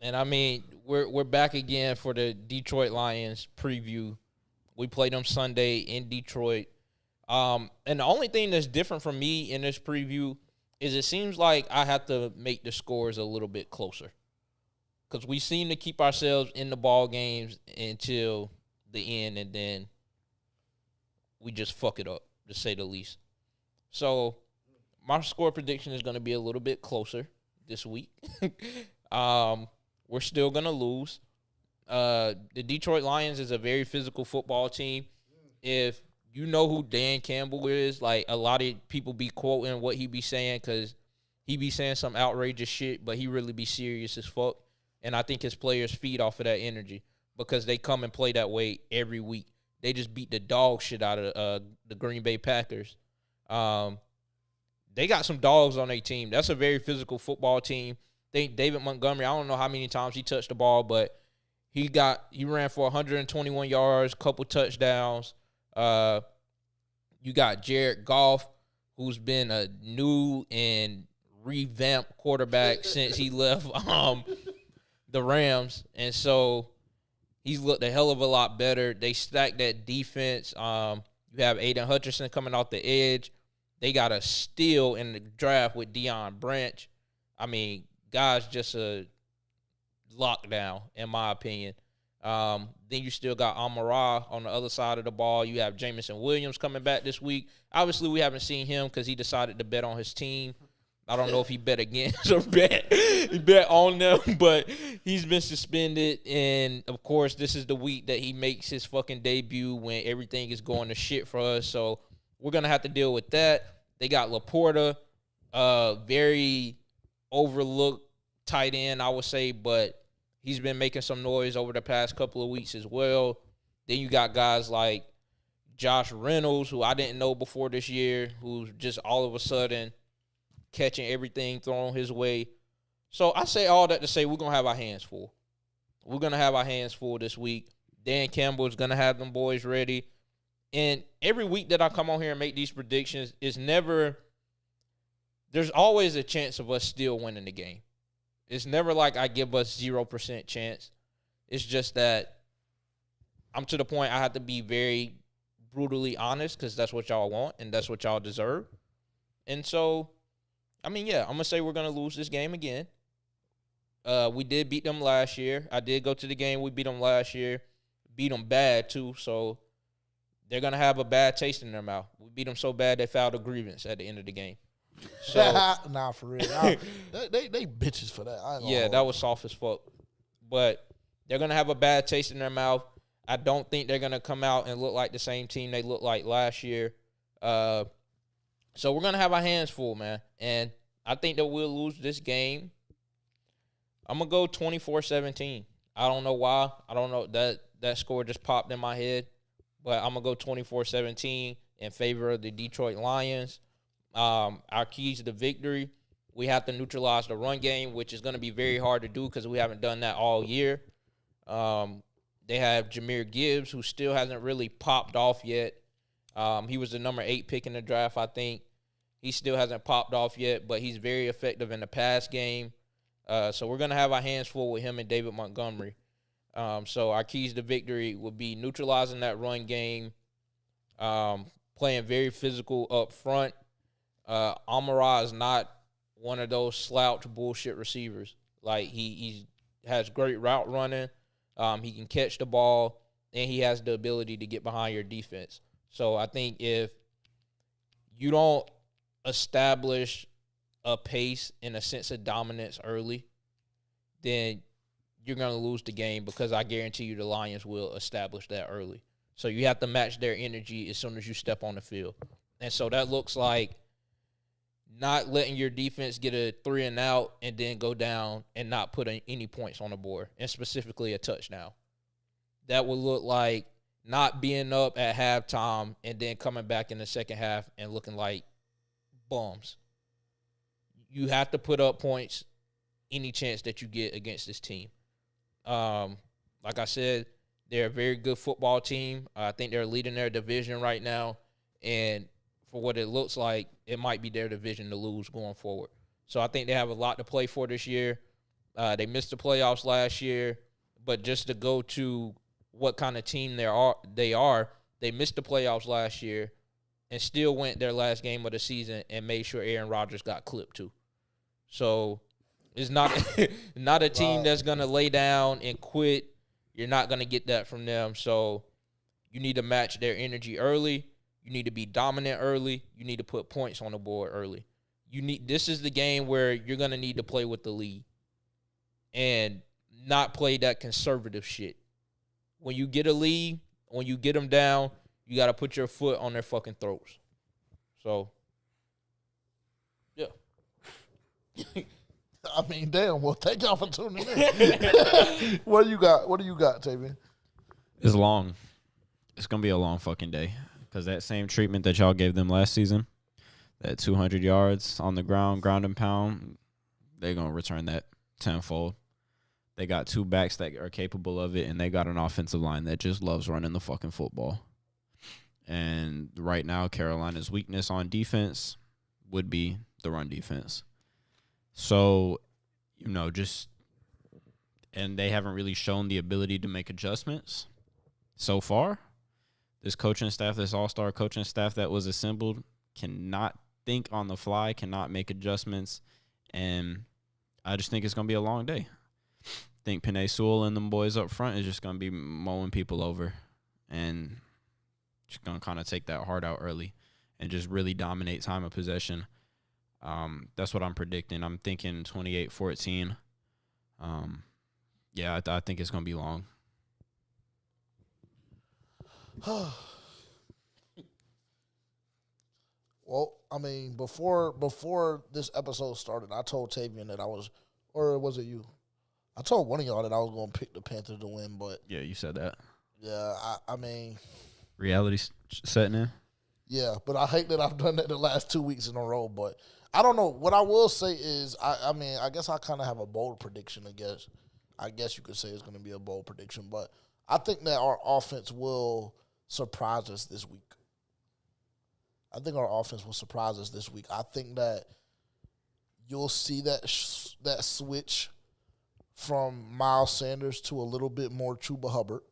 And I mean, we're back again for the Detroit Lions preview. We play them Sunday in Detroit. And the only thing that's different from me in this preview is it seems like I have to make the scores a little bit closer because we seem to keep ourselves in the ball games until the end, and then we just fuck it up, to say the least. So my score prediction is going to be a little bit closer this week. We're still going to lose. The Detroit Lions is a very physical football team. If you know who Dan Campbell is, like a lot of people be quoting what he be saying because he be saying some outrageous shit, but he really be serious as fuck. And I think his players feed off of that energy because they come and play that way every week. They just beat the dog shit out of the Green Bay Packers. They got some dogs on their team. That's a very physical football team. David Montgomery, I don't know how many times he touched the ball, but he ran for 121 yards, couple touchdowns. You got Jared Goff, who's been a new and revamped quarterback since he left the Rams, and so he's looked a hell of a lot better. They stacked that defense. You have Aiden Hutchinson coming off the edge. They got a steal in the draft with Deion Branch. I mean, guys, just a lockdown, in my opinion. Then you still got Amon-Ra on the other side of the ball. You have Jameson Williams coming back this week. Obviously, we haven't seen him because he decided to bet on his team. I don't know if he bet against or he bet on them, but he's been suspended. And, of course, this is the week that he makes his fucking debut when everything is going to shit for us. So we're going to have to deal with that. They got Laporta, very overlooked tight end, I would say, but he's been making some noise over the past couple of weeks as well. Then you got guys like Josh Reynolds, who I didn't know before this year, who's just all of a sudden catching everything thrown his way. So I say all that to say we're going to have our hands full. We're going to have our hands full this week. Dan Campbell is going to have them boys ready. And every week that I come on here and make these predictions, there's always a chance of us still winning the game. It's never like I give us 0% chance. It's just that I'm to the point I have to be very brutally honest because that's what y'all want and that's what y'all deserve. And so, I mean, yeah, I'm going to say we're going to lose this game again. We did beat them last year. I did go to the game. We beat them last year. Beat them bad, too. So they're going to have a bad taste in their mouth. We beat them so bad they filed a grievance at the end of the game. So nah, for real. They bitches for that. Yeah, that was soft as fuck. But they're going to have a bad taste in their mouth. I don't think they're going to come out and look like the same team they looked like last year. So we're going to have our hands full, man. And I think that we'll lose this game. I'm going to go 24-17. I don't know why. I don't know. That score just popped in my head. But I'm going to go 24-17 in favor of the Detroit Lions. Our keys to the victory, we have to neutralize the run game, which is going to be very hard to do because we haven't done that all year. They have Jahmyr Gibbs, who still hasn't really popped off yet. He was the number 8 pick in the draft, I think. He still hasn't popped off yet, but he's very effective in the pass game. So we're going to have our hands full with him and David Montgomery. So our keys to victory will be neutralizing that run game, playing very physical up front. Amon-Ra is not one of those slouch bullshit receivers. Like, he has great route running. He can catch the ball, and he has the ability to get behind your defense. So I think if you don't establish a pace and a sense of dominance early, then you're going to lose the game because I guarantee you the Lions will establish that early. So you have to match their energy as soon as you step on the field. And so that looks like not letting your defense get a 3-and-out and then go down and not put any points on the board, and specifically a touchdown. That would look like not being up at halftime and then coming back in the second half and looking like bums. You have to put up points any chance that you get against this team. Like I said, they're a very good football team. I think they're leading their division right now, and for what it looks like, it might be their division to lose going forward. So I think they have a lot to play for this year. They missed the playoffs last year, but just to go to what kind of team they missed the playoffs last year and still went their last game of the season and made sure Aaron Rodgers got clipped too. So it's not not a team that's gonna lay down and quit. You're not gonna get that from them. So you need to match their energy early. You need to be dominant early. You need to put points on the board early. This is the game where you're gonna need to play with the lead and not play that conservative shit. When you get a lead, when you get them down, you got to put your foot on their fucking throats. So, yeah. I mean, damn. Well, thank y'all for tuning in. What do you got, Tavian? It's long. It's going to be a long fucking day because that same treatment that y'all gave them last season, that 200 yards on the ground and pound, they're going to return that tenfold. They got two backs that are capable of it, and they got an offensive line that just loves running the fucking football. And right now, Carolina's weakness on defense would be the run defense. So, and they haven't really shown the ability to make adjustments so far. This coaching staff, this all-star coaching staff that was assembled cannot think on the fly, cannot make adjustments, and I just think it's going to be a long day. I think Penei Sewell and them boys up front is just going to be mowing people over and just going to kind of take that heart out early and just really dominate time of possession. That's what I'm predicting. I'm thinking 28-14. Yeah, I think it's going to be long. Well, I mean, before this episode started, I told Tavian that or was it you? I told one of y'all that I was going to pick the Panthers to win, but... Yeah, you said that. Yeah, I mean... Reality setting in? Yeah, but I hate that I've done that the last 2 weeks in a row, but I don't know. What I will say is, I mean, I guess I kind of have a bold prediction, I guess you could say it's going to be a bold prediction, but I think that our offense will surprise us this week. I think that you'll see that switch from Miles Sanders to a little bit more Chuba Hubbard.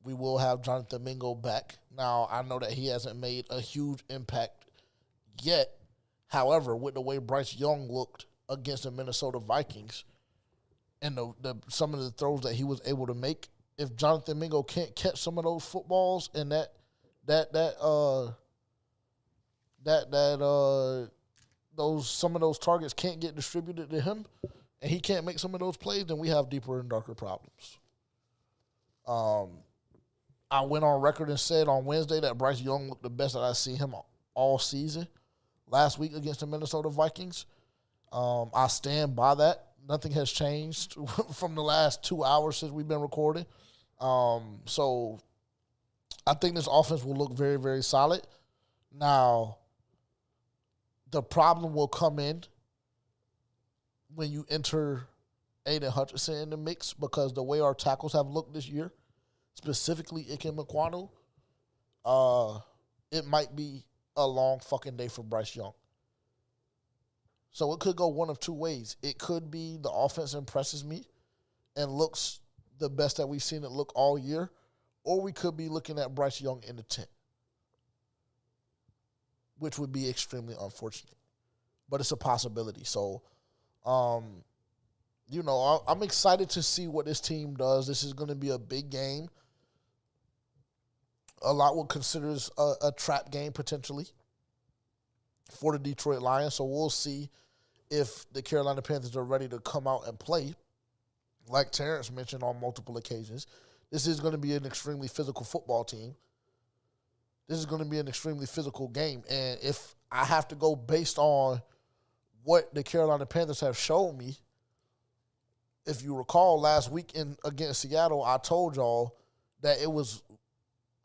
We will have Jonathan Mingo back. Now, I know that he hasn't made a huge impact yet. However, with the way Bryce Young looked against the Minnesota Vikings and some of the throws that he was able to make, if Jonathan Mingo can't catch some of those footballs and some of those targets can't get distributed to him, and he can't make some of those plays, then we have deeper and darker problems. I went on record and said on Wednesday that Bryce Young looked the best that I've seen him all season last week against the Minnesota Vikings. I stand by that. Nothing has changed from the last 2 hours since we've been recording. So I think this offense will look very, very solid. Now, the problem will come in when you enter Aiden Hutchinson in the mix, because the way our tackles have looked this year, specifically Ike Mekwonu, it might be a long fucking day for Bryce Young. So it could go one of two ways. It could be the offense impresses me and looks the best that we've seen it look all year, or we could be looking at Bryce Young in the tent, which would be extremely unfortunate. But it's a possibility. So, I'm excited to see what this team does. This is going to be a big game. A lot would consider this a trap game potentially for the Detroit Lions. So we'll see if the Carolina Panthers are ready to come out and play. Like Terrence mentioned on multiple occasions, this is going to be an extremely physical football team. This is going to be an extremely physical game. And if I have to go based on what the Carolina Panthers have shown me, if you recall last week against Seattle, I told y'all that it was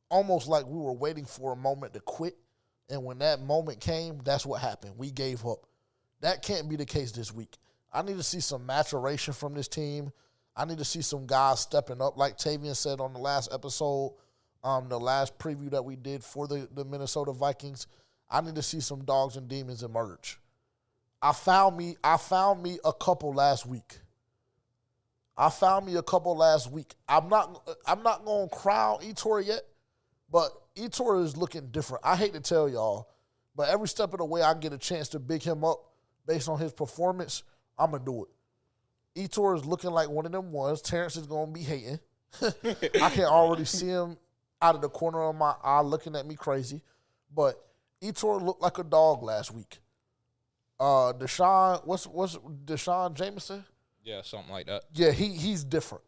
almost like we were waiting for a moment to quit. And when that moment came, that's what happened. We gave up. That can't be the case this week. I need to see some maturation from this team. I need to see some guys stepping up. Like Tavian said on the last episode, the last preview that we did for the Minnesota Vikings, I need to see some dogs and demons emerge. I found me a couple last week. I'm not going to crown Etor yet, but Etor is looking different. I hate to tell y'all, but every step of the way I get a chance to big him up based on his performance, I'm going to do it. Etor is looking like one of them ones. Terrence is going to be hating. I can already see him out of the corner of my eye looking at me crazy. But Etor looked like a dog last week. Deshaun, what's Deshaun Jameson? Yeah, something like that. Yeah, he's different.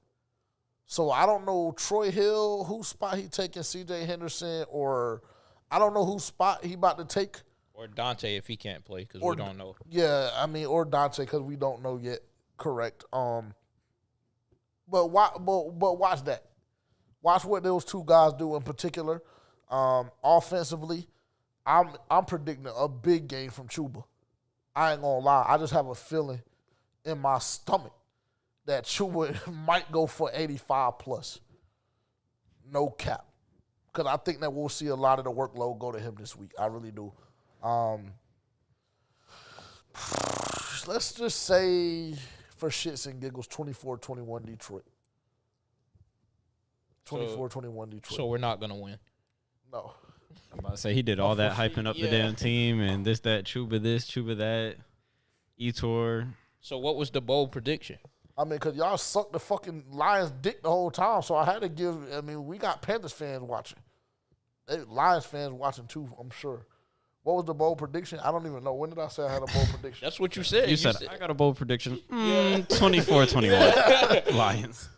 So I don't know Troy Hill, whose spot he taking, C.J. Henderson, or I don't know whose spot he about to take. Or Dante if he can't play because we don't know. Yeah, I mean, or Dante because we don't know yet. Correct. But watch that. Watch what those two guys do in particular. Offensively, I'm predicting a big game from Chuba. I ain't gonna lie. I just have a feeling in my stomach that Chuba might go for 85 plus. No cap. Because I think that we'll see a lot of the workload go to him this week. I really do. Let's just say, for shits and giggles, 24-21 Detroit. 24-21 Detroit. So we're not going to win. No. I'm about to say he did all that hyping up the damn team and this, that, Chuba this, Chuba that, Etor. So what was the bold prediction? I mean, because y'all sucked the fucking Lions' dick the whole time, so I had to give – I mean, we got Panthers fans watching. Lions fans watching too, I'm sure. What was the bold prediction? I don't even know. When did I say I had a bold prediction? That's what you said. You said, I got a bold prediction. 24-21 Lions.